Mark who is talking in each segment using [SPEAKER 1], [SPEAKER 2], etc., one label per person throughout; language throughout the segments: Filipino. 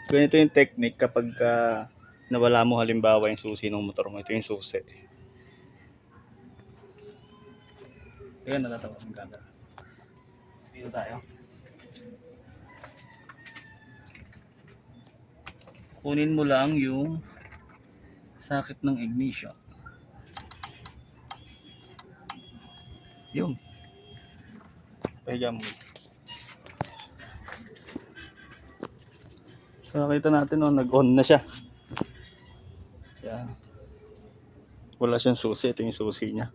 [SPEAKER 1] Ganito yung technique kapag nawala mo halimbawa yung susi ng motor mo. Ito yung susi. Ayan, natatawa ng camera. Dito tayo. Kunin mo lang yung sakit ng ignition. Yun. Pahiga mo. So nakita natin nag-on na siya. Yan. Wala siyang susi. Ito yung susi niya.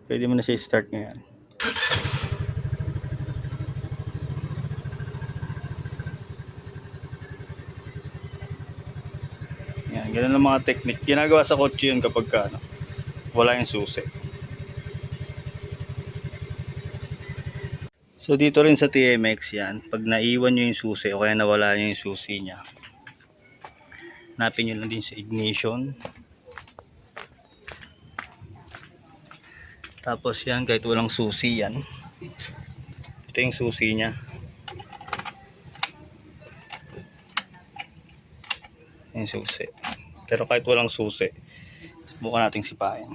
[SPEAKER 1] Pwede mo na siya i-start ngayon. Yan. Ganun ang mga technique. Ginagawa sa kotse yun kapag wala yung susi. So dito rin sa TMX yan, pag naiwan nyo yung susi o kaya nawala nyo yung susi nya, hanapin nyo lang din sa ignition. Tapos yan, kahit walang susi yan, ito yung susi nya. Yung susi. Pero kahit walang susi, subukan nating sipain.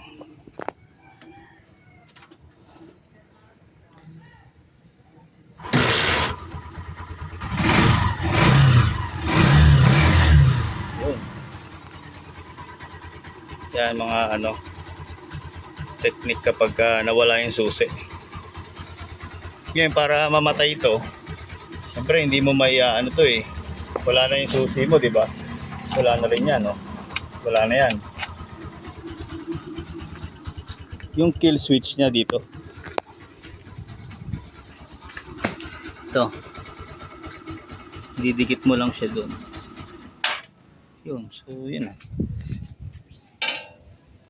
[SPEAKER 1] Yan mga technique kapag nawala yung susi. Ngayon para mamatay ito, siyempre hindi mo may to eh. Wala na yung susi mo, di ba? Wala na rin yan, no? Wala na yan. Yung kill switch niya dito. Ito. Didikit mo lang siya doon. Yun, so yun na.